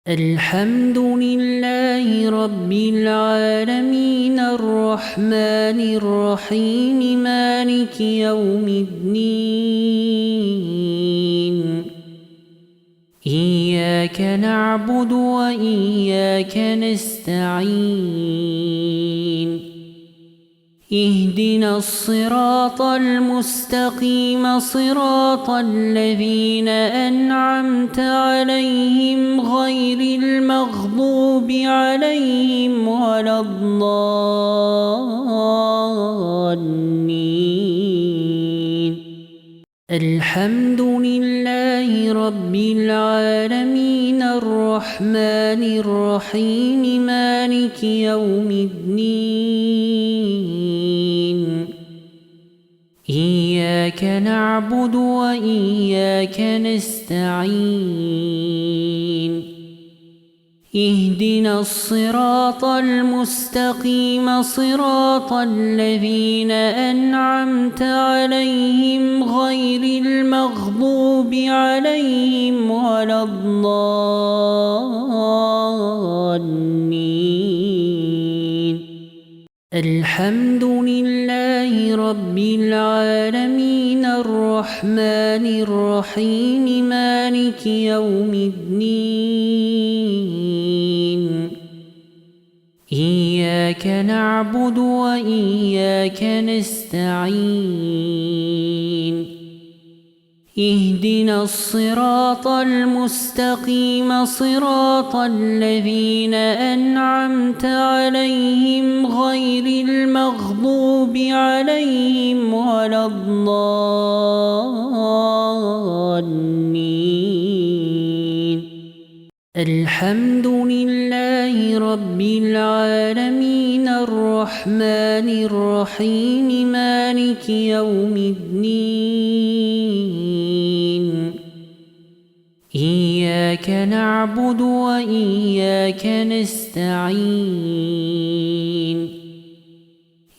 الحمد لله رب العالمين الرحمن الرحيم مالك يوم الدين إياك نعبد وإياك نستعين اهدنا الصراط المستقيم صراط الذين أنعمت عليهم غير المغضوب عليهم ولا الضالين الحمد لله رب العالمين الرحمن الرحيم مالك يوم الدين إياك نعبد وإياك نستعين اهدنا الصراط المستقيم صراط الذين أنعمت عليهم غير المغضوب عليهم ولا الضالين الحمد لله رب العالمين الرحمن الرحيم مالك يوم الدين إياك نعبد وإياك نستعين اهدنا الصراط المستقيم صراط الذين أنعمت عليهم غير المغضوب عليهم ولا الضالين الحمد لله رب العالمين الرحمن الرحيم مالك يوم الدين إياك نعبد وإياك نستعين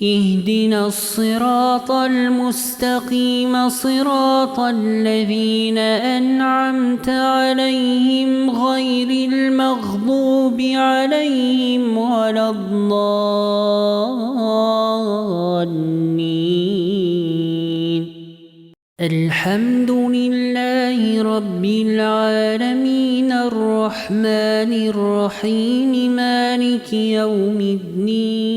اهدنا الصراط المستقيم صراط الذين أنعمت عليهم غير المغضوب عليهم ولا الضالين الحمد لله رب العالمين الرحمن الرحيم مالك يوم الدين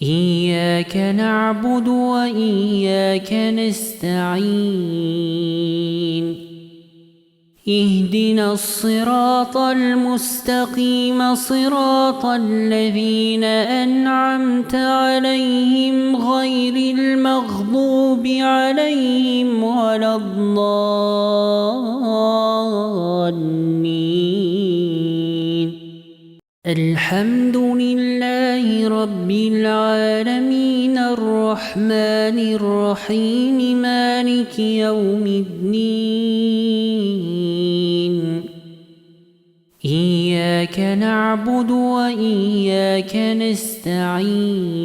إياك نعبد وإياك نستعين اهدنا الصراط المستقيم صراط الذين أنعمت عليهم غير المغضوب عليهم ولا الضالين الحمد لله رب العالمين الرحمن الرحيم مالك يوم الدين إياك نعبد وإياك نستعين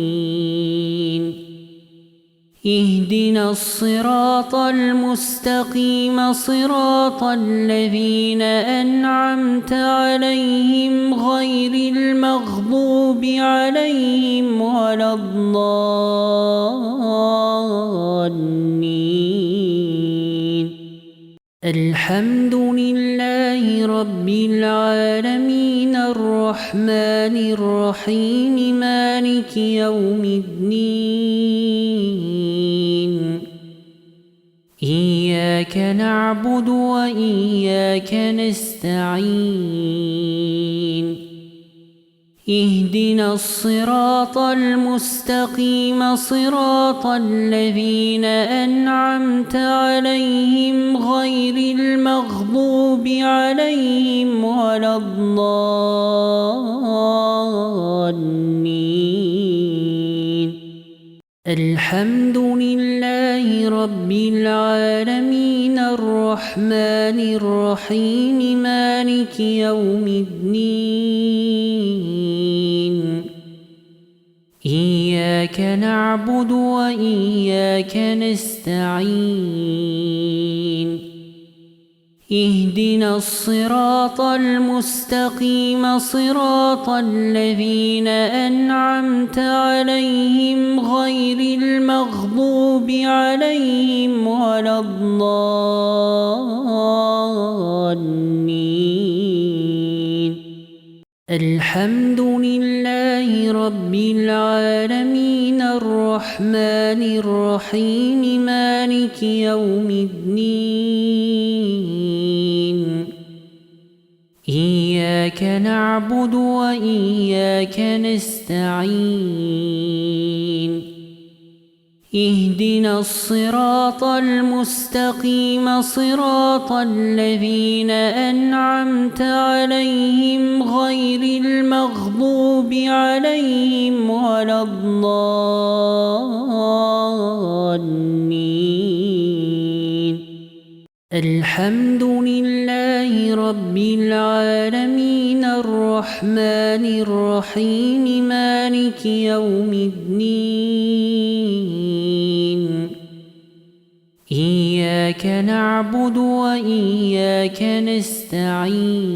اهدنا الصراط المستقيم صراط الذين أنعمت عليهم غير المغضوب عليهم ولا الضالين الحمد لله رب العالمين الرحمن الرحيم مالك يوم الدين إياك نعبد وإياك نستعين اهدنا الصراط المستقيم صراط الذين أنعمت عليهم غير المغضوب عليهم ولا الضالين الحمد لله رب العالمين الرحمن الرحيم مالك يوم الدين إياك نعبد وإياك نستعين اهدنا الصراط المستقيم صراط الذين أنعمت عليهم غير المغضوب عليهم ولا الضالين. الحمد لله رب العالمين الرحمن الرحيم مالك يوم الدين. إياك نعبد وإياك نستعين. اهدنا الصراط المستقيم صراط الذين أنعمت عليهم غير المغضوب عليهم ولا الضالين. الحمد لله رب العالمين الرحمن الرحيم مالك يوم الدين. إياك نعبد وإياك نستعين.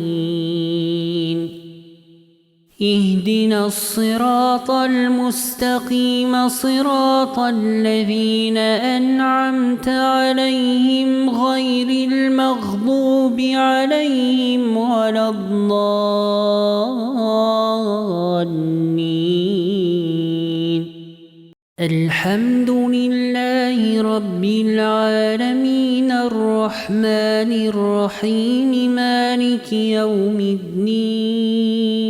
اهدنا الصراط المستقيم صراط الذين أنعمت عليهم غير المغضوب عليهم ولا الضالين. الحمد لله رب العالمين الرحمن الرحيم مالك يوم الدين.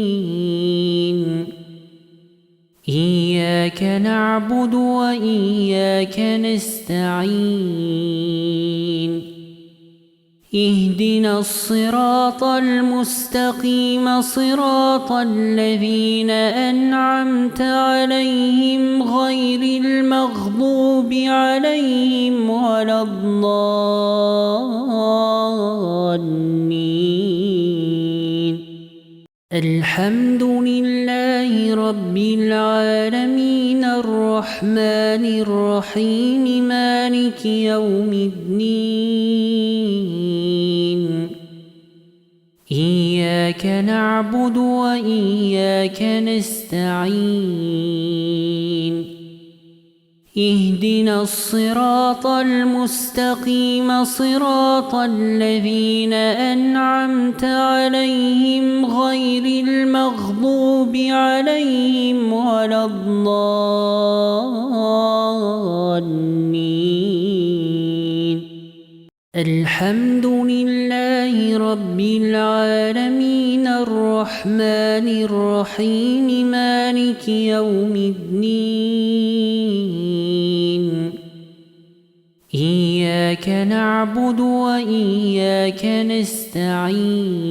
إياك نعبد وإياك نستعين. اهدنا الصراط المستقيم صراط الذين أنعمت عليهم غير المغضوب عليهم ولا الضالين. الحمد لله رب العالمين الرحمن الرحيم مالك يوم الدين. إياك نعبد وإياك نستعين. اهدنا الصراط المستقيم صراط الذين أنعمت عليهم غير المغضوب عليهم ولا الضالين. الحمد لله رب العالمين الرحمن الرحيم مالك يوم الدين. إياك نعبد وإياك نستعين.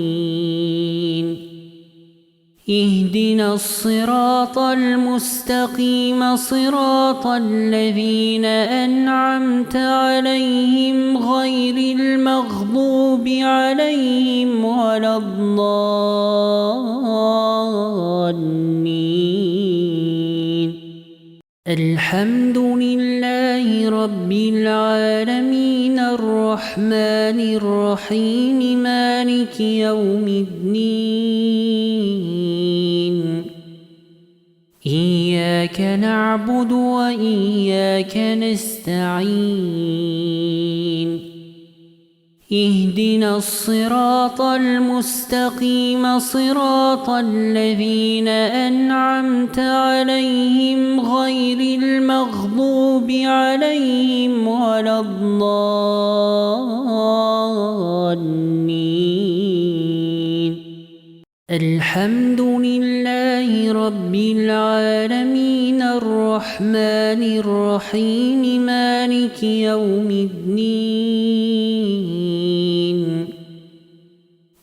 اهدنا الصراط المستقيم صراط الذين أنعمت عليهم غير المغضوب عليهم ولا الضالين. الحمد لله رب العالمين الرحمن الرحيم مالك يوم الدين. إياك نعبد وإياك نستعين. اهدنا الصراط المستقيم صراط الذين أنعمت عليهم غير المغضوب عليهم ولا الضالين. الحمد لله رب العالمين الرحمن الرحيم مالك يوم الدين.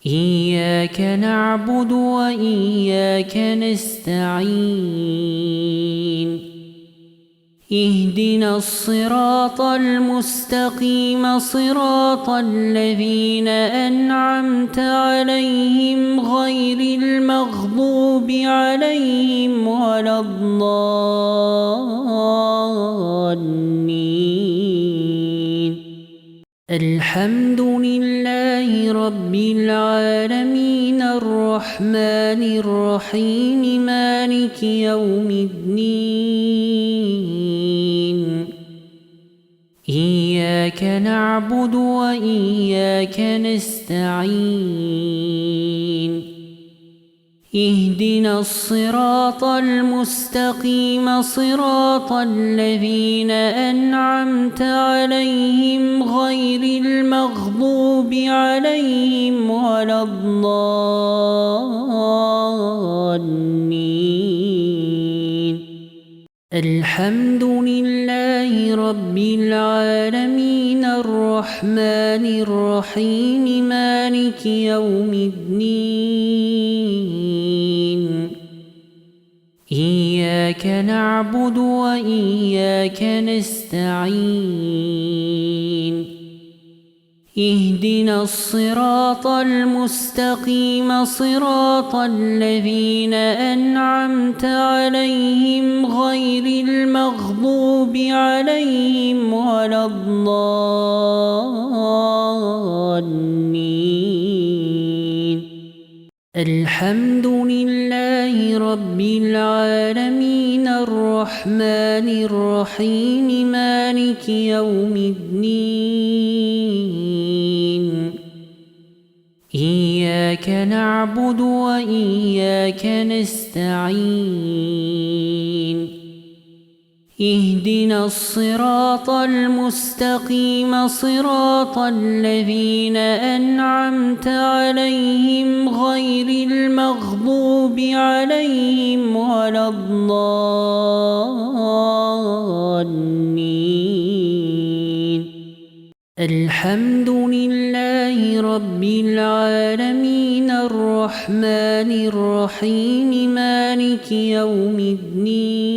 إياك نعبد وإياك نستعين. اهدنا الصراط المستقيم صراط الذين أنعمت عليهم غير المغضوب عليهم ولا الضالين. الحمد لله رب العالمين الرحمن الرحيم مالك يوم الدين إياك نعبد وإياك نستعين اهدنا الصراط المستقيم صراط الذين أنعمت عليهم غير المغضوب عليهم ولا الضالين الحمد لله رب العالمين الرحمن الرحيم مالك يوم الدين إياك نعبد وإياك نستعين اهدنا الصراط المستقيم صراط الذين أنعمت عليهم غير المغضوب عليهم ولا الضالين الحمد لله رب العالمين الرحمن الرحيم مالك يوم الدين إياك نعبد وإياك نستعين اهدنا الصراط المستقيم صراط الذين أنعمت عليهم غير المغضوب عليهم ولا الضالين الحمد لله رب العالمين الرحمن الرحيم مالك يوم الدين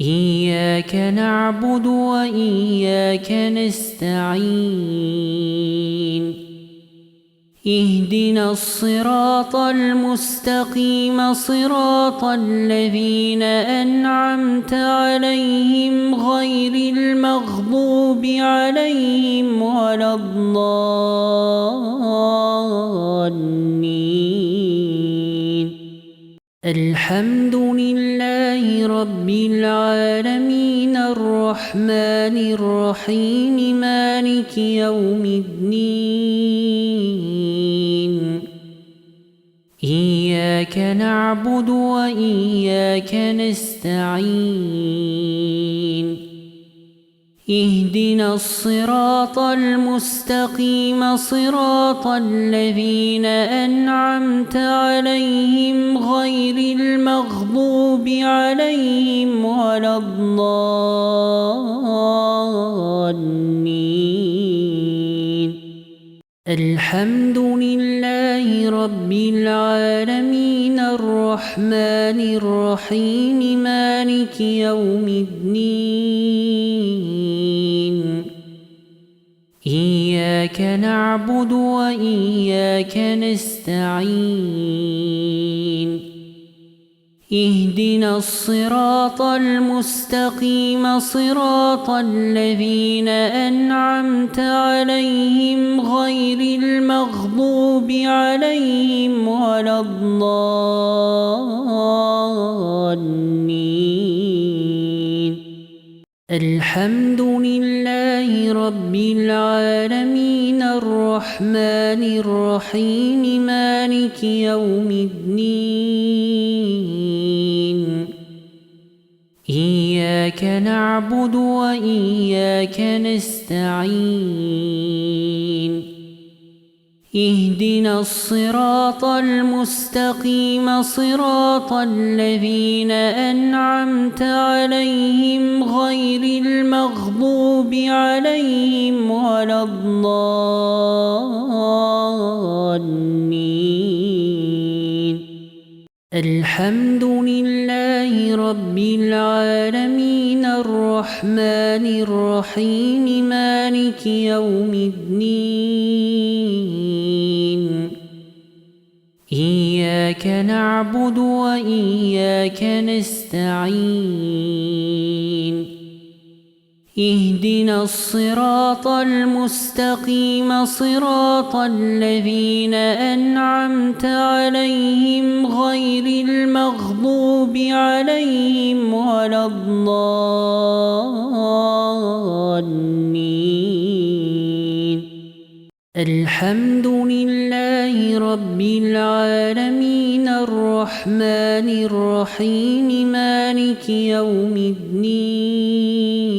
إياك نعبد وإياك نستعين اهدنا الصراط المستقيم صراط الذين أنعمت عليهم غير المغضوب عليهم ولا الضالين الحمد لله رب العالمين الرحمن الرحيم مالك يوم الدين إياك نعبد وإياك نستعين اهدنا الصراط المستقيم صراط الذين أنعمت عليهم غير المغضوب عليهم ولا الضالين الحمد لله رب العالمين الرحمن الرحيم مالك يوم الدين إياك نعبد وإياك نستعين اهدنا الصراط المستقيم صراط الذين أنعمت عليهم غير المغضوب عليهم ولا الضالين الحمد لله رب العالمين الرحمن الرحيم مالك يوم الدين إياك نعبد وإياك نستعين اهدنا الصراط المستقيم صراط الذين أنعمت عليهم غير المغضوب عليهم ولا الضالين الحمد لله رب العالمين الرحمن الرحيم مالك يوم الدين إياك نعبد وإياك نستعين اهدنا الصراط المستقيم صراط الذين أنعمت عليهم غير المغضوب عليهم ولا الضالين. الحمد لله رب العالمين الرحمن الرحيم مالك يوم الدين.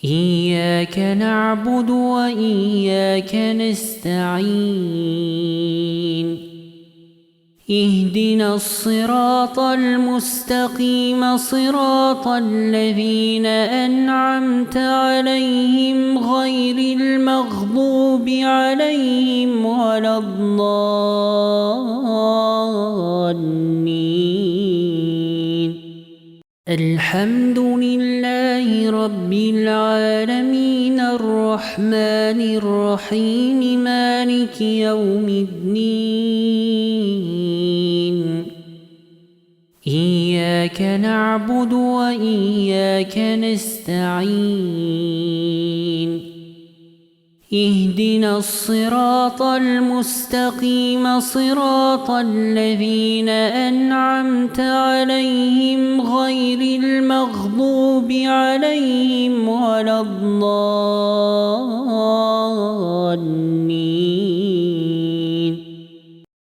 إياك نعبد وإياك نستعين. اهدنا الصراط المستقيم صراط الذين أنعمت عليهم غير المغضوب عليهم ولا الضالين. الحمد لله رب العالمين الرحمن الرحيم مالك يوم الدين. إياك نعبد وإياك نستعين. اهدنا الصراط المستقيم صراط الذين أنعمت عليهم غير المغضوب عليهم ولا الضالين.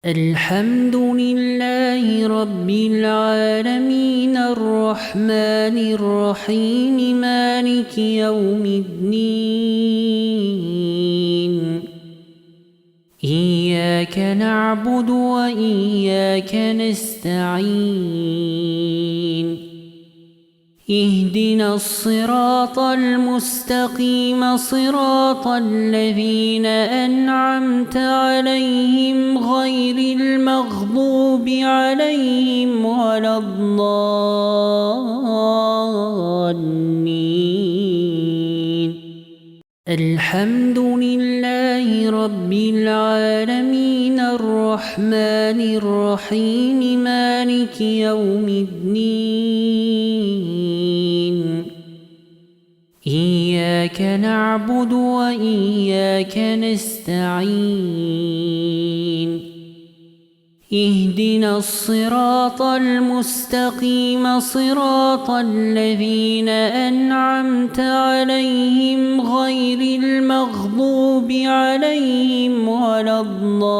الحمد لله رب العالمين الرحمن الرحيم مالك يوم الدين. إياك نعبد وإياك نستعين. اهدنا الصراط المستقيم صراط الذين أنعمت عليهم غير المغضوب عليهم ولا الضالين. الحمد لله رب العالمين الرحمن الرحيم مالك يوم الدين. إياك نعبد وإياك نستعين. اهدنا الصراط المستقيم صراط الذين أنعمت عليهم غير المغضوب عليهم ولا الضالين.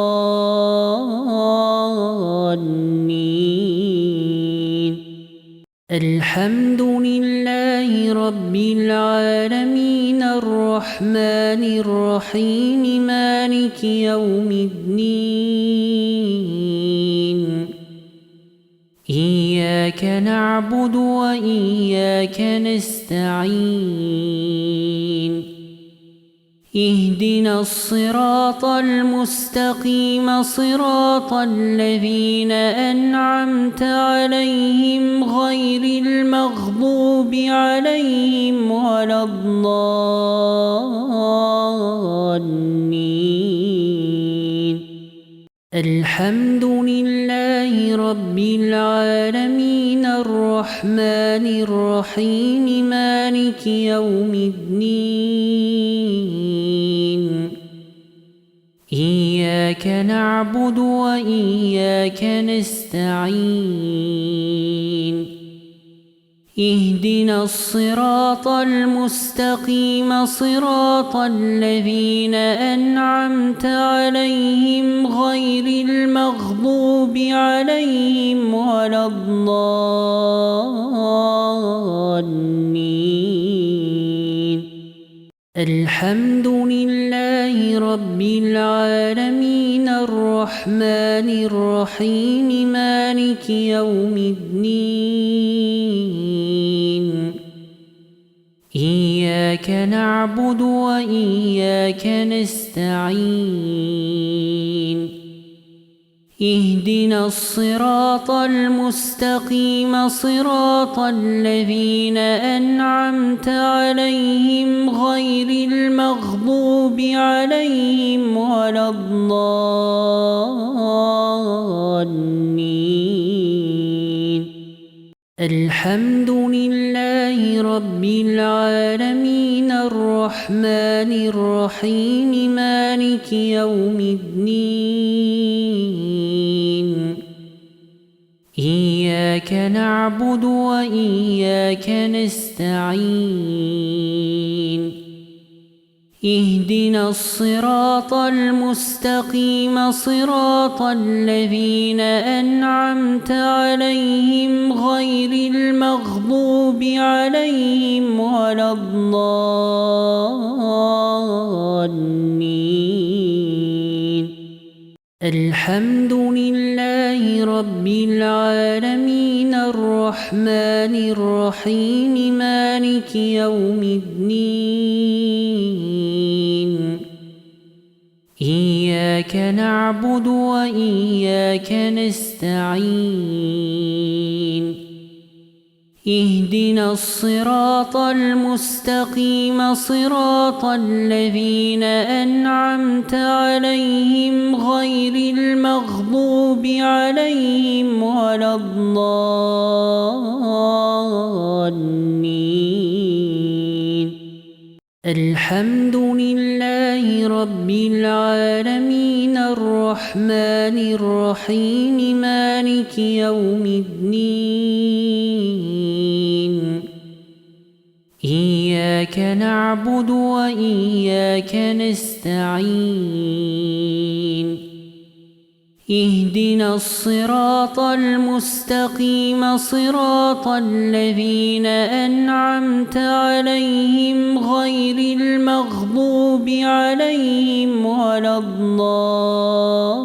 الحمد لله رب العالمين الرحمن الرحيم مالك يوم الدين. إياك نعبد وإياك نستعين. اهدنا الصراط المستقيم صراط الذين أنعمت عليهم غير المغضوب عليهم ولا الضالين. الحمد لله رب العالمين الرحمن الرحيم مالك يوم الدين. إياك نعبد وإياك نستعين. اهدنا الصراط المستقيم صراط الذين أنعمت عليهم غير المغضوب عليهم ولا الضالين. الحمد لله رب العالمين الرحمن الرحيم مالك يوم الدين. إياك نعبد وإياك نستعين. اهدنا الصراط المستقيم صراط الذين أنعمت عليهم غير المغضوب عليهم ولا الضالين. الحمد لله رب العالمين الرحمن الرحيم مالك يوم الدين إياك نعبد وإياك نستعين اهدنا الصراط المستقيم صراط الذين أنعمت عليهم غير المغضوب عليهم ولا الضالين الحمد لله رب العالمين الرحمن الرحيم مالك يوم الدين إياك نعبد وإياك نستعين اهدنا الصراط المستقيم صراط الذين أنعمت عليهم غير المغضوب عليهم ولا الضالين الحمد لله رب العالمين الرحمن الرحيم مالك يوم الدين إياك نعبد وإياك نستعين اهدنا الصراط المستقيم صراط الذين أنعمت عليهم غير المغضوب عليهم ولا الضالين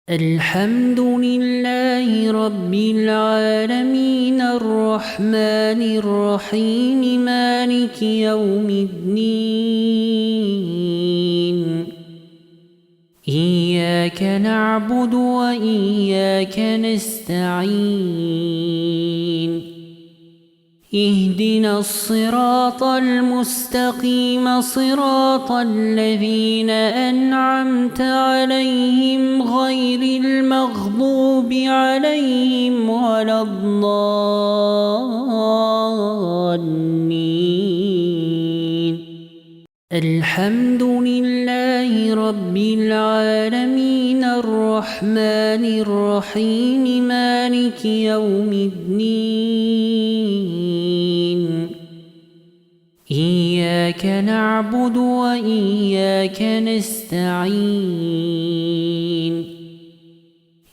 الحمد لله رب العالمين الرحمن الرحيم مالك يوم الدين إياك نعبد وإياك نستعين اهدنا الصراط المستقيم صراط الذين أنعمت عليهم غير المغضوب عليهم ولا الضالين الحمد لله رب العالمين الرحمن الرحيم مالك يوم الدين إياك نعبد وإياك نستعين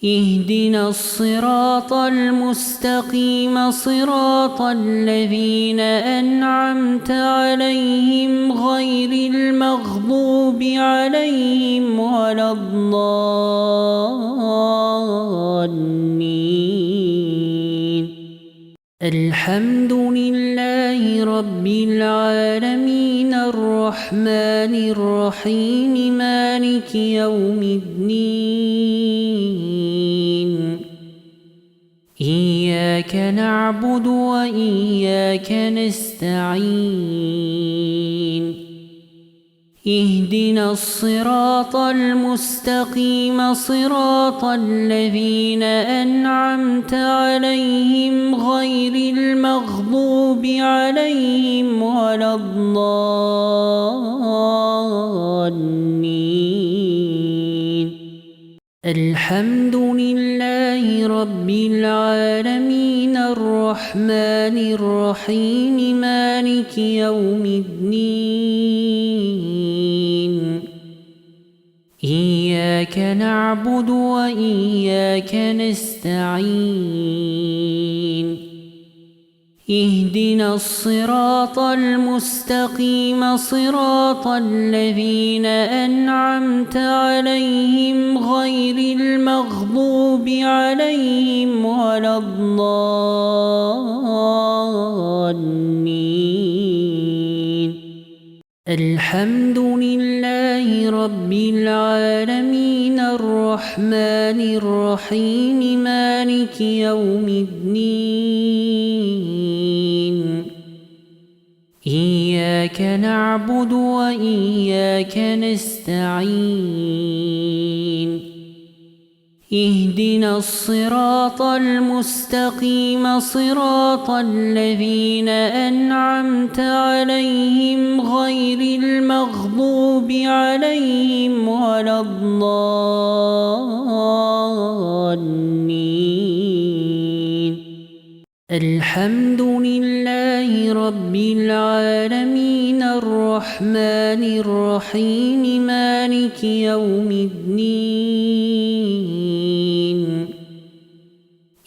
اهدنا الصراط المستقيم صراط الذين أنعمت عليهم غير المغضوب عليهم ولا الضالين الحمد لله رب العالمين الرحمن الرحيم مالك يوم الدين إياك نعبد وإياك نستعين اهدنا الصراط المستقيم صراط الذين أنعمت عليهم غير المغضوب عليهم ولا الضالين الحمد لله رب العالمين الرحمن الرحيم مالك يوم الدين إياك نعبد وإياك نستعين اهدنا الصراط المستقيم صراط الذين أنعمت عليهم غير المغضوب عليهم ولا الضالين الحمد لله رب العالمين الرحمن الرحيم مالك يوم الدين إياك نعبد وإياك نستعين اهدنا الصراط المستقيم صراط الذين أنعمت عليهم غير المغضوب عليهم ولا الضالين. الحمد لله رب العالمين الرحمن الرحيم مالك يوم الدين.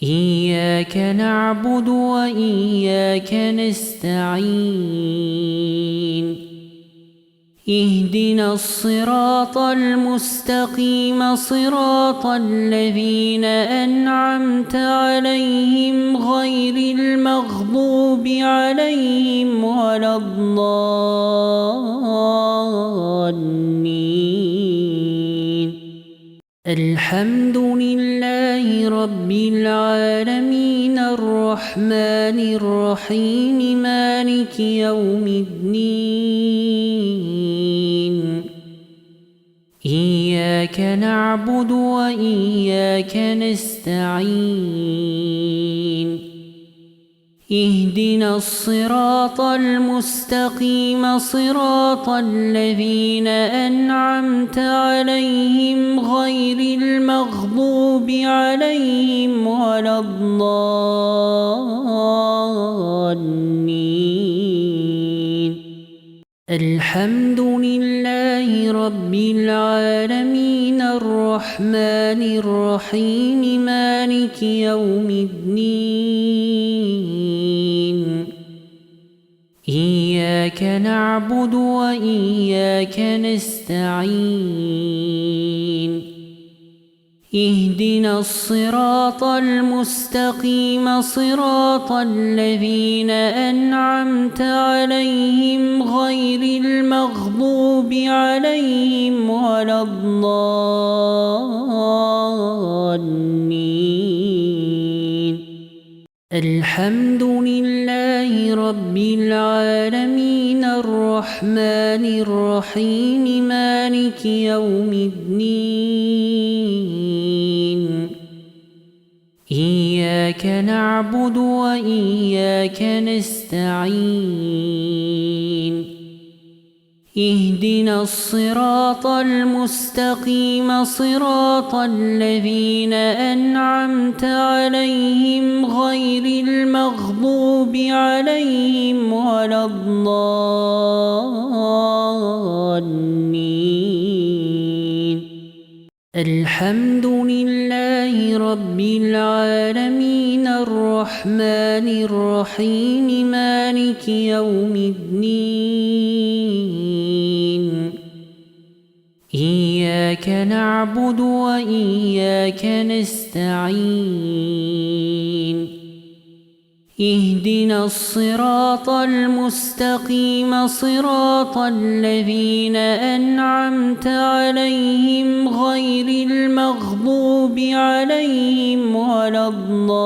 إياك نعبد وإياك نستعين. اهدنا الصراط المستقيم صراط الذين أنعمت عليهم غير المغضوب عليهم ولا الضالين. الحمد لله رب العالمين الرحمن الرحيم مالك يوم الدين. إياك نعبد وإياك نستعين. اهدنا الصراط المستقيم صراط الذين أنعمت عليهم غير المغضوب عليهم ولا الضالين. الحمد لله رب العالمين الرحمن الرحيم مالك يوم الدين. إياك نعبد وإياك نستعين. اهدنا الصراط المستقيم صراط الذين أنعمت عليهم غير المغضوب عليهم ولا الضالين. الحمد لله رب العالمين الرحمن الرحيم مالك يوم الدين. إياك نعبد وإياك نستعين. اهدنا الصراط المستقيم صراط الذين أنعمت عليهم غير المغضوب عليهم ولا الضالين. الحمد لله رب العالمين الرحمن الرحيم مالك يوم الدين. إياك نعبد وإياك نستعين. اهدنا الصراط المستقيم صراط الذين أنعمت عليهم غير المغضوب عليهم ولا الضالين.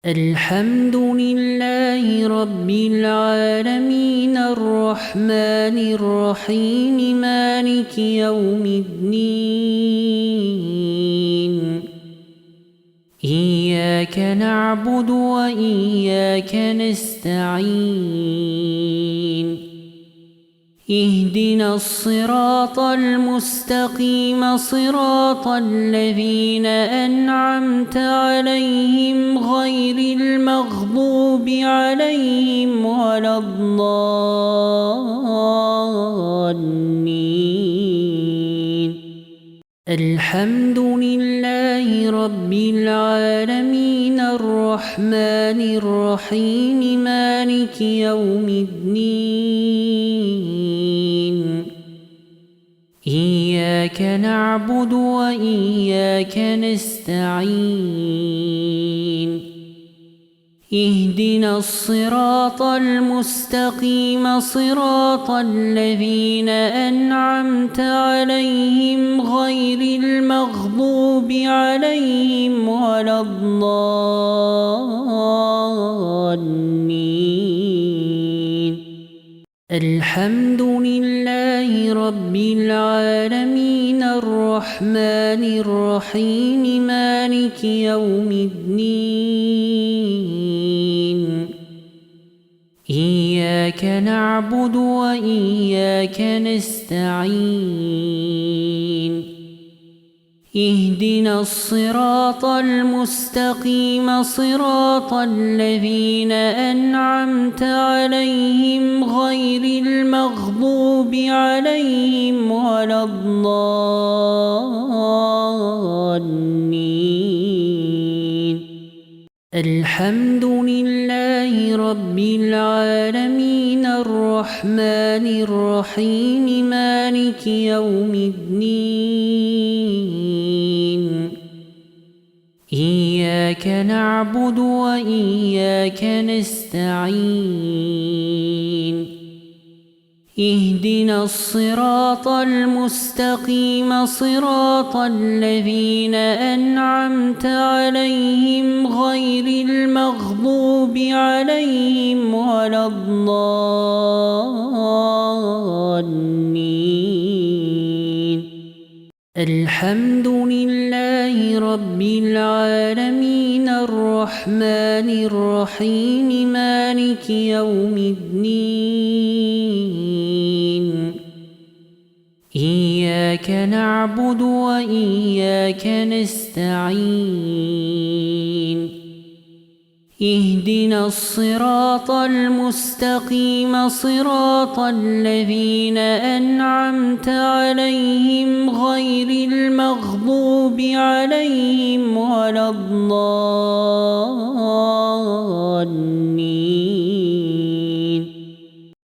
الحمد لله رب العالمين الرحمن الرحيم مالك يوم الدين. إياك نعبد وإياك نستعين. اهدنا الصراط المستقيم صراط الذين أنعمت عليهم غير المغضوب عليهم ولا الضالين. الحمد لله رب العالمين الرحمن الرحيم مالك يوم الدين. إياك نعبد وإياك نستعين. اهدنا الصراط المستقيم صراط الذين أنعمت عليهم غير المغضوب عليهم ولا الضالين. الحمد لله رب العالمين الرحمن الرحيم مالك يوم الدين إياك نعبد وإياك نستعين اهدنا الصراط المستقيم صراط الذين أنعمت عليهم غير المغضوب عليهم ولا الضالين الحمد لله رب العالمين الرحمن الرحيم مالك يوم الدين إياك نعبد وإياك نستعين اهدنا الصراط المستقيم صراط الذين أنعمت عليهم غير المغضوب عليهم ولا الضالين الحمد لله رب العالمين الرحمن الرحيم مالك يوم الدين إياك نعبد وإياك نستعين اهدنا الصراط المستقيم صراط الذين أنعمت عليهم غير المغضوب عليهم ولا الضالين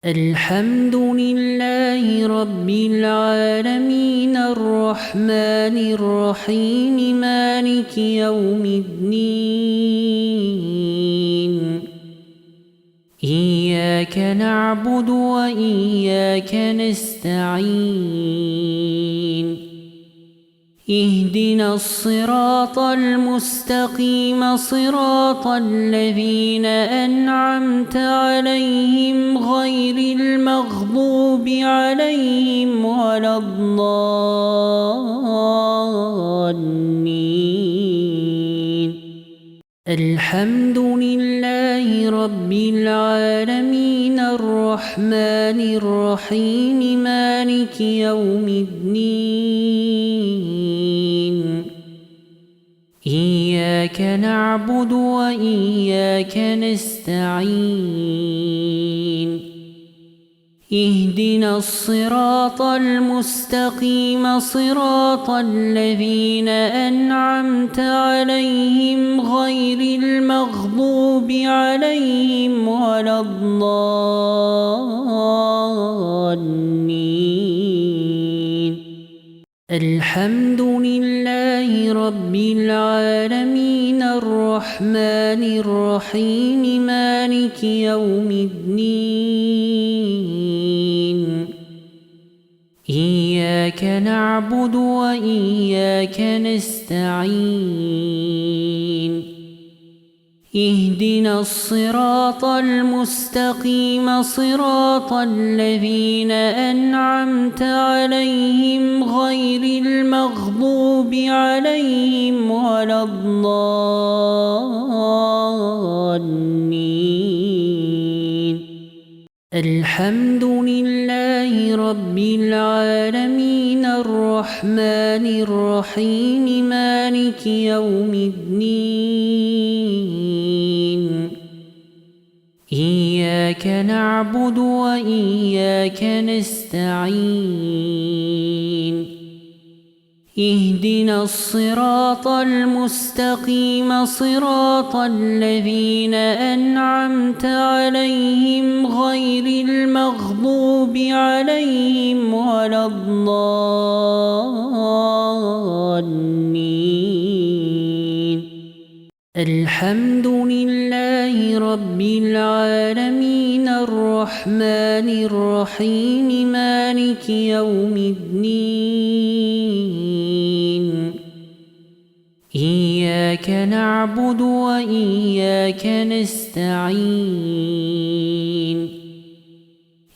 الحمد لله رب العالمين الرحمن الرحيم مالك يوم الدين إياك نعبد وإياك نستعين اهدنا الصراط المستقيم صراط الذين أنعمت عليهم غير المغضوب عليهم ولا الضالين الحمد لله رب العالمين الرحمن الرحيم مالك يوم الدين إياك نعبد وإياك نستعين اهدنا الصراط المستقيم صراط الذين أنعمت عليهم غير المغضوب عليهم ولا الضالين الحمد لله رب العالمين الرحمن الرحيم مالك يوم الدين إياك نعبد وإياك نستعين اهدنا الصراط المستقيم صراط الذين أنعمت عليهم غير المغضوب عليهم ولا الضالين الحمد لله رب العالمين الرحمن الرحيم مالك يوم الدين إياك نعبد وإياك نستعين اهدنا الصراط المستقيم صراط الذين أنعمت عليهم غير المغضوب عليهم ولا الضالين الحمد لله رب العالمين الرحمن الرحيم مالك يوم الدين إياك نعبد وإياك نستعين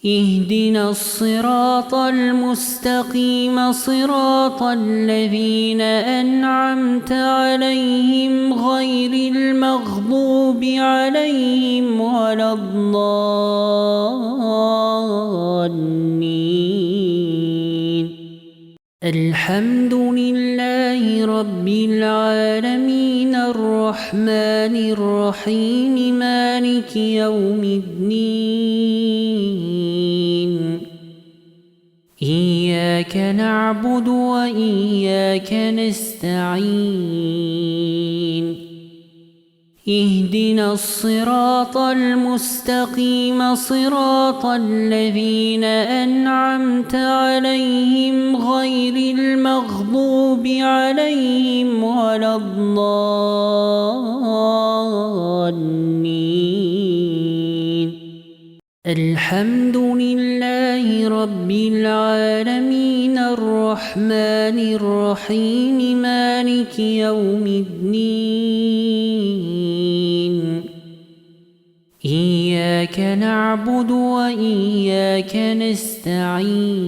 اهدنا الصراط المستقيم صراط الذين أنعمت عليهم غير المغضوب عليهم ولا الضالين. الحمد لله رب العالمين الرحمن الرحيم مالك يوم الدين. إياك نعبد وإياك نستعين. اهدنا الصراط المستقيم صراط الذين أنعمت عليهم غير المغضوب عليهم ولا الضالين. الحمد لله رب العالمين الرحمن الرحيم مالك يوم الدين. إياك نعبد وإياك نستعين.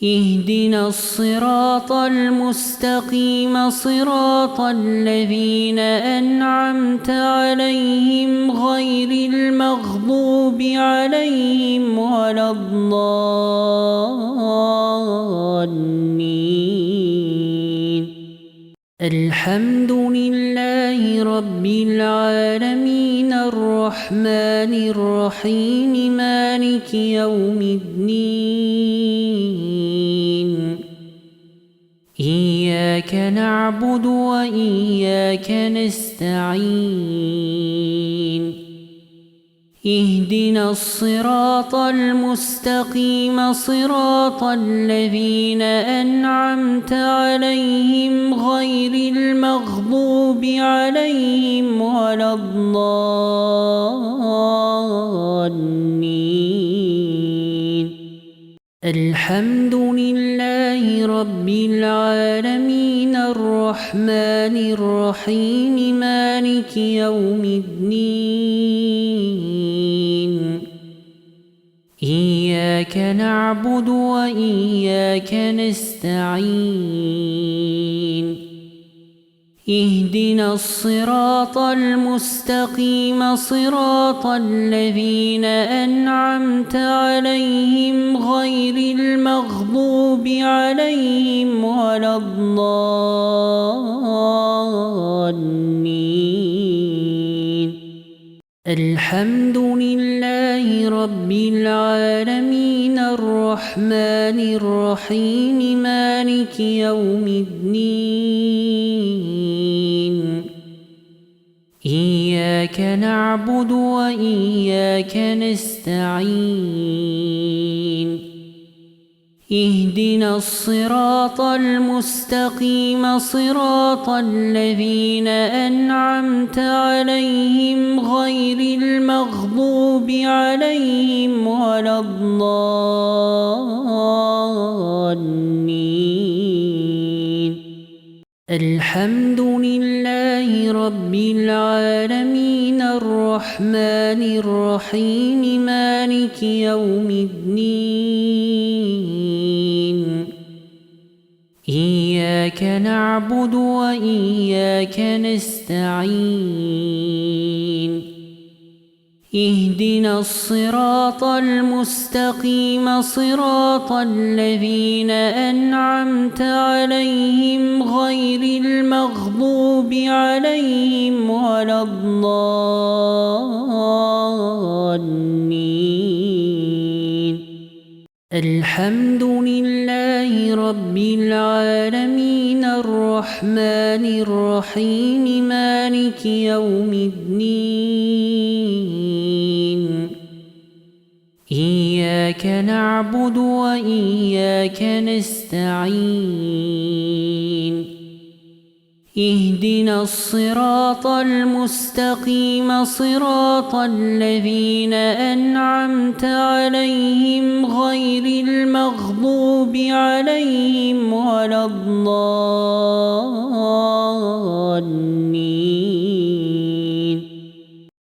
اهدنا الصراط المستقيم صراط الذين أنعمت عليهم غير المغضوب عليهم ولا الضالين. الحمد لله رب العالمين الرحمن الرحيم مالك يوم الدين. إياك نعبد وإياك نستعين. اهدنا الصراط المستقيم صراط الذين أنعمت عليهم غير المغضوب عليهم ولا الضالين. الحمد لله رب العالمين الرحمن الرحيم مالك يوم الدين. إياك نعبد وإياك نستعين. اهدنا الصراط المستقيم صراط الذين أنعمت عليهم غير المغضوب عليهم ولا الضالين. الحمد لله رب العالمين الرحمن الرحيم مالك يوم الدين. إياك نعبد وإياك نستعين. اهدنا الصراط المستقيم صراط الذين أنعمت عليهم غير المغضوب عليهم ولا الضالين. الحمد لله رب العالمين الرحمن الرحيم مالك يوم الدين. إياك نعبد وإياك نستعين. اهدنا الصراط المستقيم صراط الذين أنعمت عليهم غير المغضوب عليهم ولا الضالين. الحمد لله رب العالمين الرحمن الرحيم مالك يوم الدين. إياك نعبد وإياك نستعين. اهدنا الصراط المستقيم صراط الذين أنعمت عليهم غير المغضوب عليهم ولا الضالين.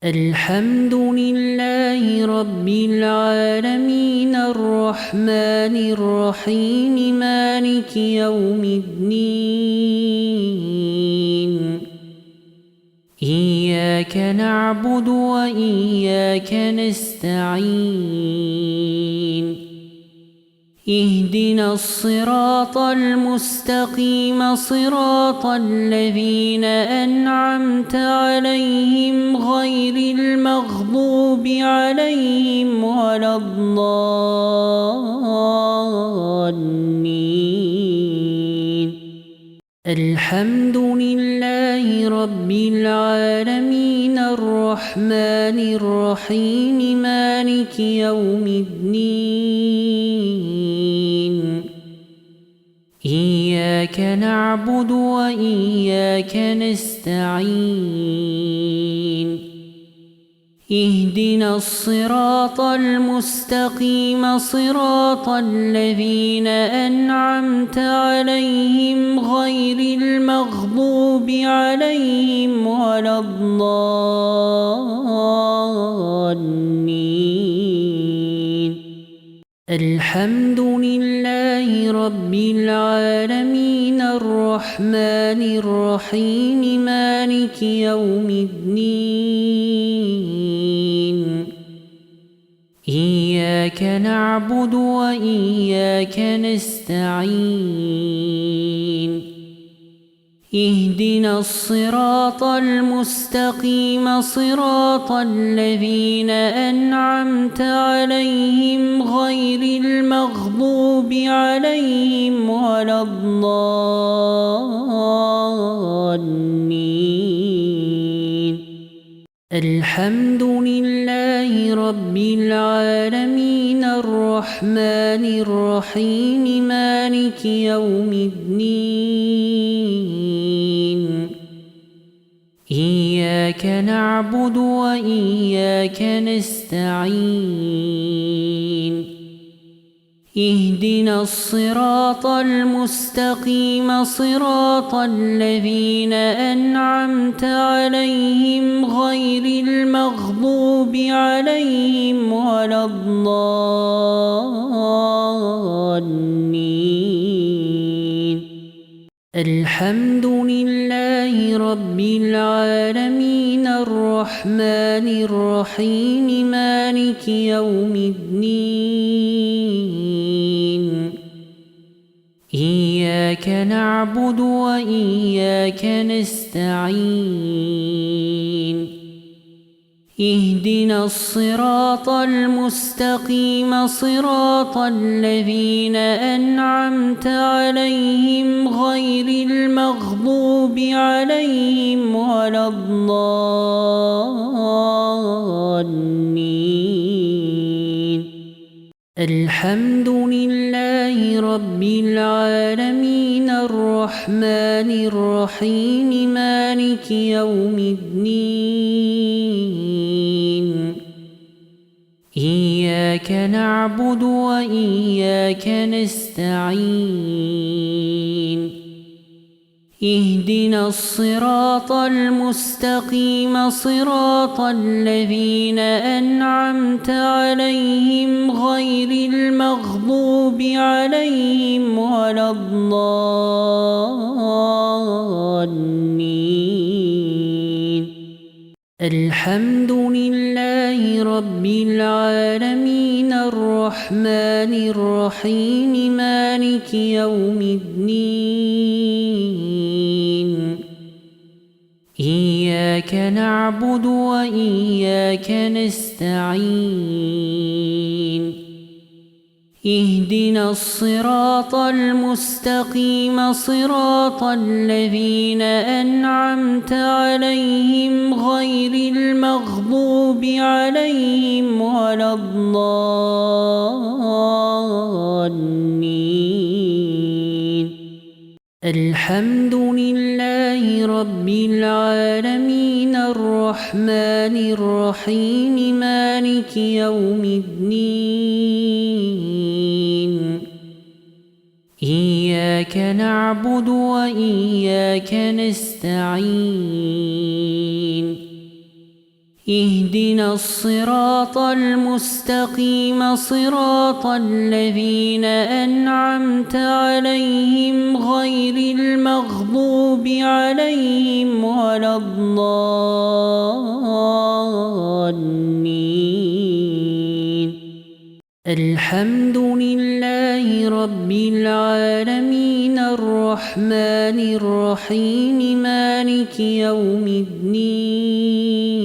الحمد لله رب العالمين الرحمن الرحيم مالك يوم الدين إياك نعبد وإياك نستعين اهدنا الصراط المستقيم صراط الذين أنعمت عليهم غير المغضوب عليهم ولا الضالين الحمد لله رب العالمين الرحمن الرحيم مالك يوم الدين إياك نعبد وإياك نستعين اهدنا الصراط المستقيم صراط الذين أنعمت عليهم غير المغضوب عليهم ولا الضالين الحمد لله رب العالمين الرحمن الرحيم مالك يوم الدين إياك نعبد وإياك نستعين اهدنا الصراط المستقيم صراط الذين أنعمت عليهم غير المغضوب عليهم ولا الضالين الحمد لله رب العالمين الرحمن الرحيم مالك يوم الدين إياك نعبد وإياك نستعين اهدنا الصراط المستقيم صراط الذين أنعمت عليهم غير المغضوب عليهم ولا الضالين الحمد لله رب العالمين الرحمن الرحيم مالك يوم الدين إياك نعبد وإياك نستعين اهدنا الصراط المستقيم صراط الذين أنعمت عليهم غير المغضوب عليهم ولا الضالين الحمد لله رب العالمين الرحمن الرحيم مالك يوم الدين إياك نعبد وإياك نستعين اهدنا الصراط المستقيم صراط الذين أنعمت عليهم غير المغضوب عليهم ولا الضالين الحمد لله رب العالمين الرحمن الرحيم مالك يوم الدين إياك نعبد وإياك نستعين اهدنا الصراط المستقيم صراط الذين أنعمت عليهم غير المغضوب عليهم ولا الضالين الحمد لله رب العالمين الرحمن الرحيم مالك يوم الدين إياك نعبد وإياك نستعين اهدنا الصراط المستقيم صراط الذين أنعمت عليهم غير المغضوب عليهم ولا الضالين. الحمد لله رب العالمين الرحمن الرحيم مالك يوم الدين.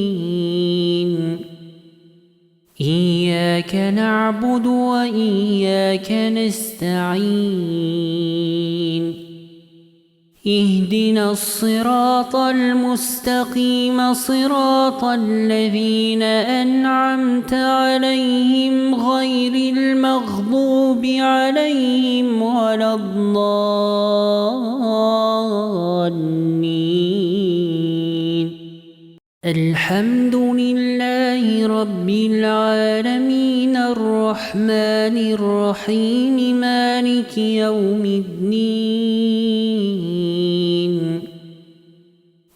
إياك نعبد وإياك نستعين. اهدنا الصراط المستقيم صراط الذين أنعمت عليهم غير المغضوب عليهم ولا الضالين. الحمد لله رب العالمين الرحمن الرحيم مالك يوم الدين.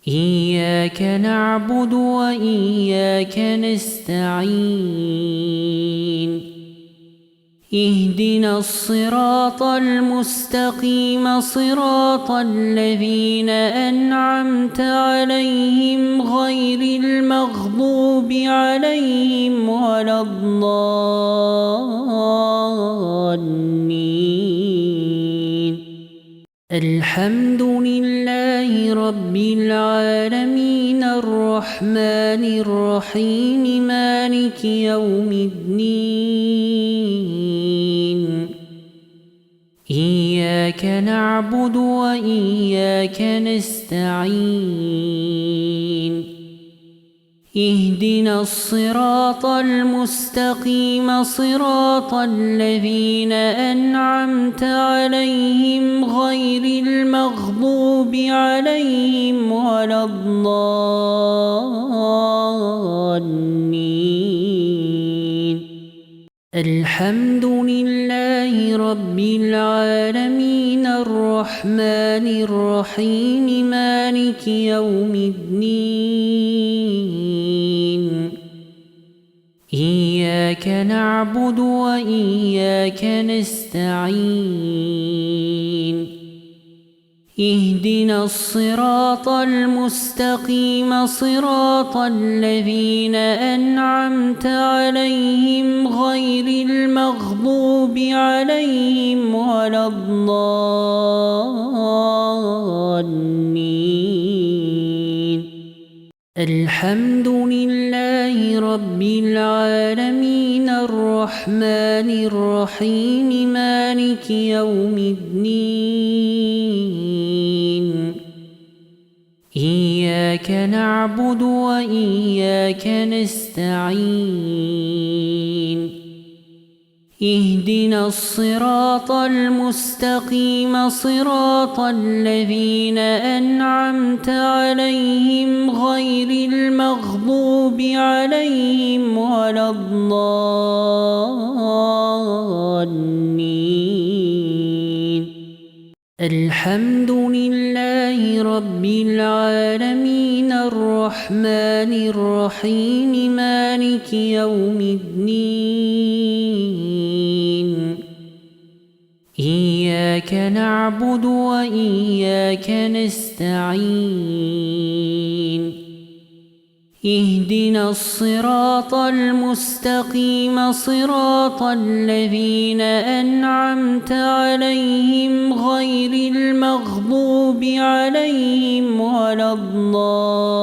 إياك نعبد وإياك نستعين. اهدنا الصراط المستقيم صراط الذين أنعمت عليهم غير المغضوب عليهم ولا الضالين. الحمد لله رب العالمين الرحمن الرحيم مالك يوم الدين. إياك نعبد وإياك نستعين. اهدنا الصراط المستقيم صراط الذين أنعمت عليهم غير المغضوب عليهم ولا الضالين. الحمد لله رب العالمين الرحمن الرحيم مالك يوم الدين. إياك نعبد وإياك نستعين. اهدنا الصراط المستقيم صراط الذين أنعمت عليهم غير المغضوب عليهم ولا الضالين. الحمد لله رب العالمين الرحمن الرحيم مالك يوم الدين. إياك نعبد وإياك نستعين. اهدنا الصراط المستقيم صراط الذين أنعمت عليهم غير المغضوب عليهم ولا الضالين. الحمد لله رب العالمين الرحمن الرحيم مالك يوم الدين. إياك نعبد وإياك نستعين. اهدنا الصراط المستقيم صراط الذين أنعمت عليهم غير المغضوب عليهم ولا الضالين.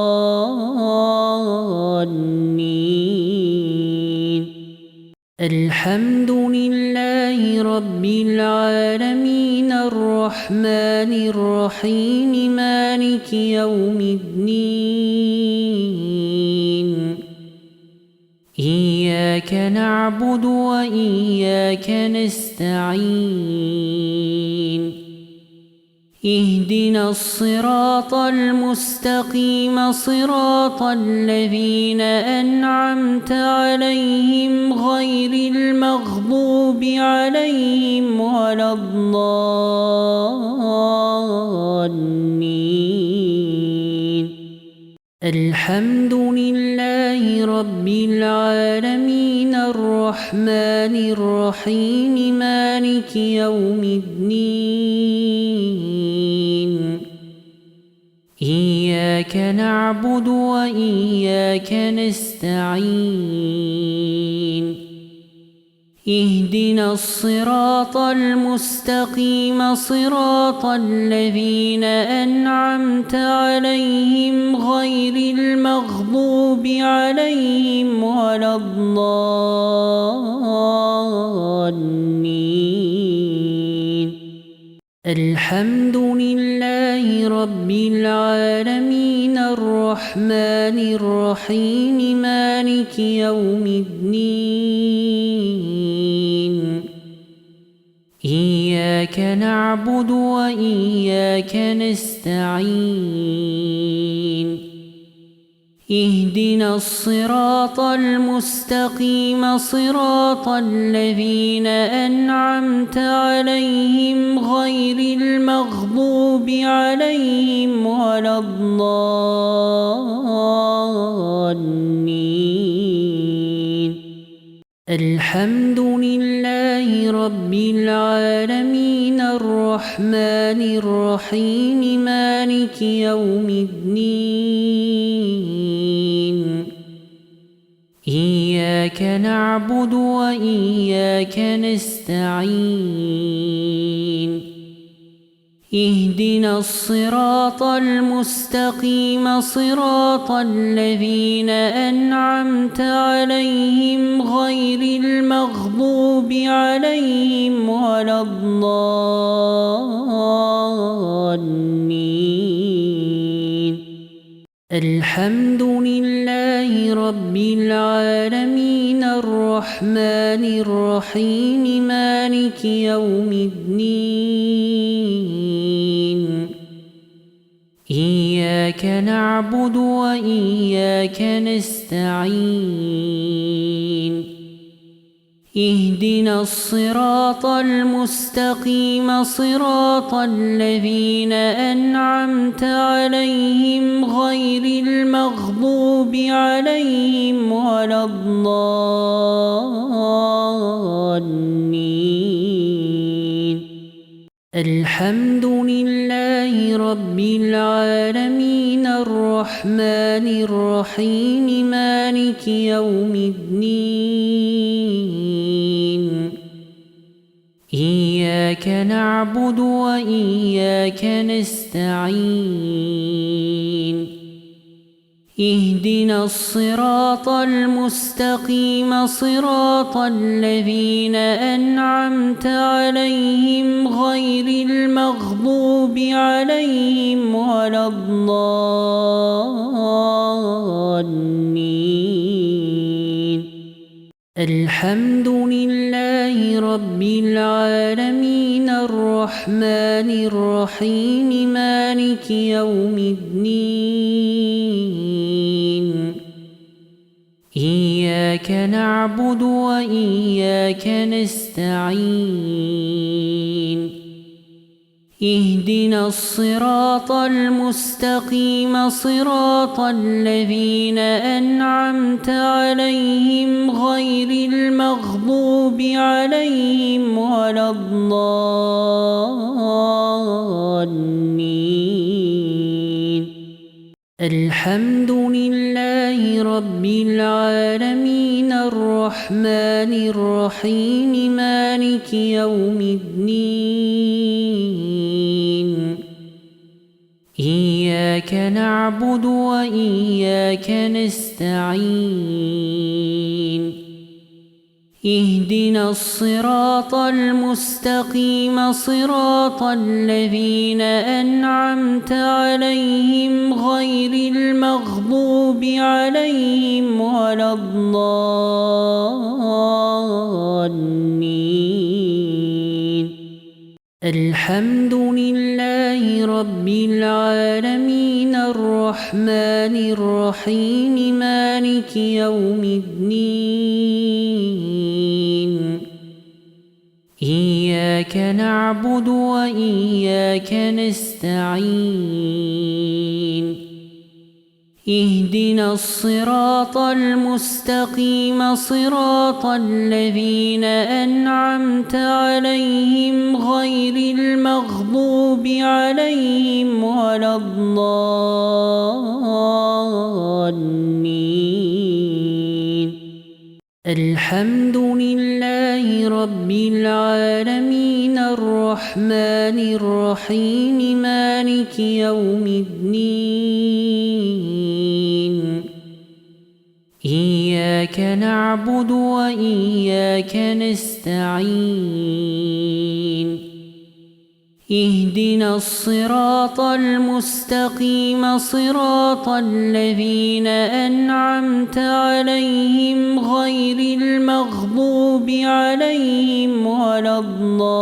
الحمد لله رب العالمين الرحمن الرحيم مالك يوم الدين. إياك نعبد وإياك نستعين. اهدنا الصراط المستقيم صراط الذين أنعمت عليهم غير المغضوب عليهم ولا الضالين. الحمد لله رب العالمين الرحمن الرحيم مالك يوم الدين إياك نعبد وإياك نستعين اهدنا الصراط المستقيم صراط الذين أنعمت عليهم غير المغضوب عليهم ولا الضالين الحمد لله رب العالمين الرحمن الرحيم مالك يوم الدين إياك نعبد وإياك نستعين اهدنا الصراط المستقيم صراط الذين أنعمت عليهم غير المغضوب عليهم ولا الضالين الحمد لله رب العالمين الرحمن الرحيم مالك يوم الدين إياك نعبد وإياك نستعين اهدنا الصراط المستقيم صراط الذين أنعمت عليهم غير المغضوب عليهم ولا الضالين الحمد لله رب العالمين الرحمن الرحيم مالك يوم الدين إياك نعبد وإياك نستعين اهدنا الصراط المستقيم صراط الذين أنعمت عليهم غير المغضوب عليهم ولا الضالين الحمد لله رب العالمين الرحمن الرحيم مالك يوم الدين إياك نعبد وإياك نستعين اهدنا الصراط المستقيم صراط الذين أنعمت عليهم غير المغضوب عليهم ولا الضالين الحمد لله رب العالمين الرحمن الرحيم مالك يوم الدين إياك نعبد وإياك نستعين اهدنا الصراط المستقيم صراط الذين أنعمت عليهم غير المغضوب عليهم ولا الضالين الحمد لله رب العالمين الرحمن الرحيم مالك يوم الدين إياك نعبد وإياك نستعين اهدنا الصراط المستقيم صراط الذين أنعمت عليهم غير المغضوب عليهم ولا الضالين الحمد لله رب العالمين الرحمن الرحيم مالك يوم الدين إياك نعبد وإياك نستعين اهدنا الصراط المستقيم صراط الذين أنعمت عليهم غير المغضوب عليهم ولا الضالين. الحمد لله رب العالمين الرحمن الرحيم مالك يوم الدين. إياك نعبد وإياك نستعين. اهدنا الصراط المستقيم صراط الذين أنعمت عليهم غير المغضوب عليهم ولا الضالين.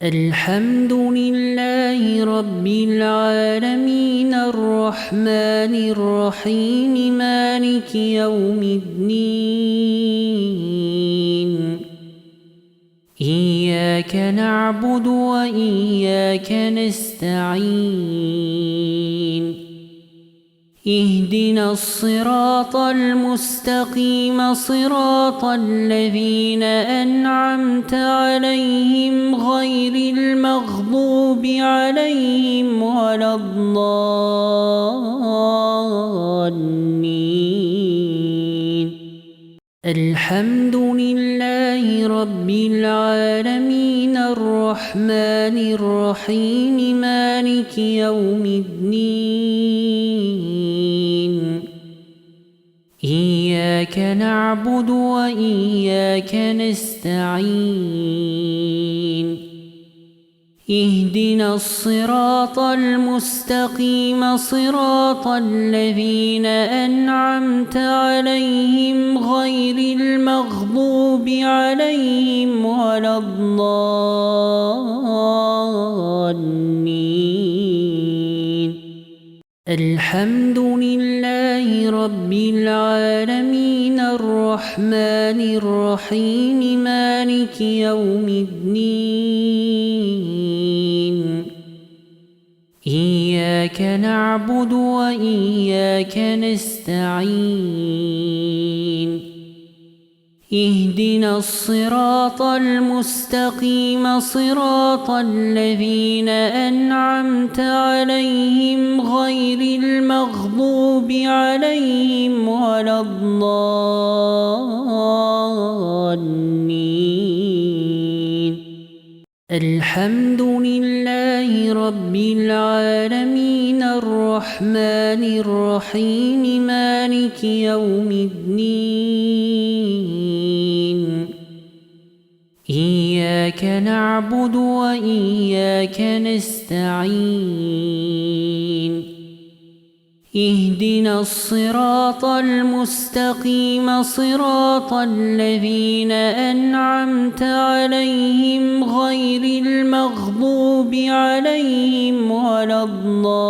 الحمد لله رب العالمين الرحمن الرحيم مالك يوم الدين. إياك نعبد وإياك نستعين. اهدنا الصراط المستقيم صراط الذين أنعمت عليهم غير المغضوب عليهم ولا الضالين. الحمد لله رب العالمين الرحمن الرحيم مالك يوم الدين. إياك نعبد وإياك نستعين. اهدنا الصراط المستقيم صراط الذين أنعمت عليهم غير المغضوب عليهم ولا الضالين. الحمد لله رب العالمين الرحمن الرحيم مالك يوم الدين. إياك نعبد وإياك نستعين. اهدنا الصراط المستقيم صراط الذين أنعمت عليهم غير المغضوب عليهم ولا الضالين. الحمد لله رب العالمين الرحمن الرحيم مالك يوم الدين. إياك نعبد وإياك نستعين. اهدنا الصراط المستقيم صراط الذين أنعمت عليهم غير المغضوب عليهم ولا الضالين.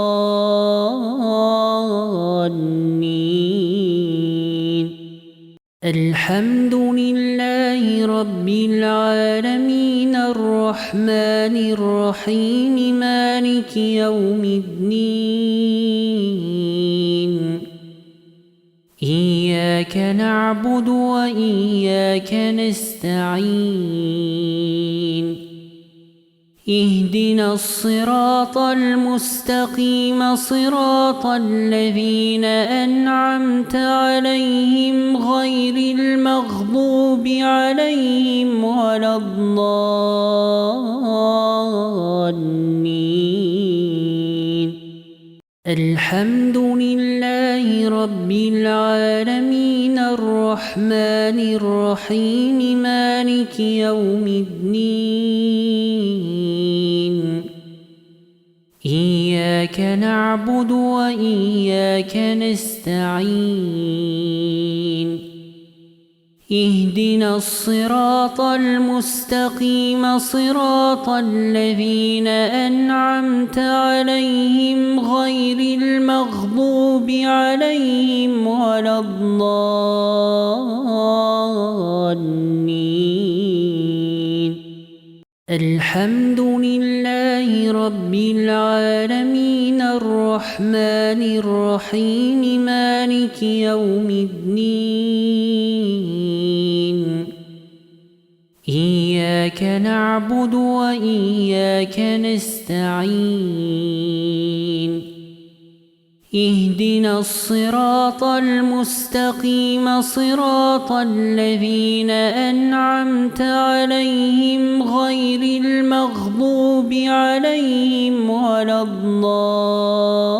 الحمد لله رب العالمين الرحمن الرحيم مالك يوم الدين. إياك نعبد وإياك نستعين. اهدنا الصراط المستقيم صراط الذين أنعمت عليهم غير المغضوب عليهم ولا الضالين. الحمد لله رب العالمين الرحمن الرحيم مالك يوم الدين. إياك نعبد وإياك نستعين. اهدنا الصراط المستقيم صراط الذين أنعمت عليهم غير المغضوب عليهم ولا الضالين. الحمد لله رب العالمين الرحمن الرحيم مالك يوم الدين إياك نعبد وإياك نستعين اهدنا الصراط المستقيم صراط الذين أنعمت عليهم غير المغضوب عليهم ولا الضالين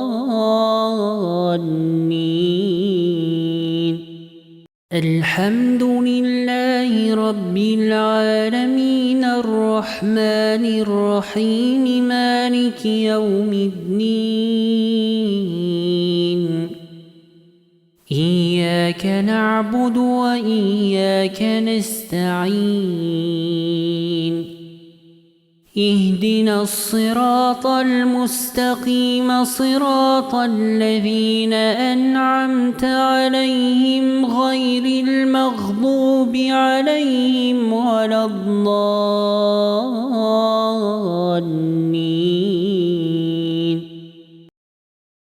الحمد لله رب العالمين الرحمن الرحيم مالك يوم الدين إياك نعبد وإياك نستعين اهدنا الصراط المستقيم صراط الذين أنعمت عليهم غير المغضوب عليهم ولا الضالين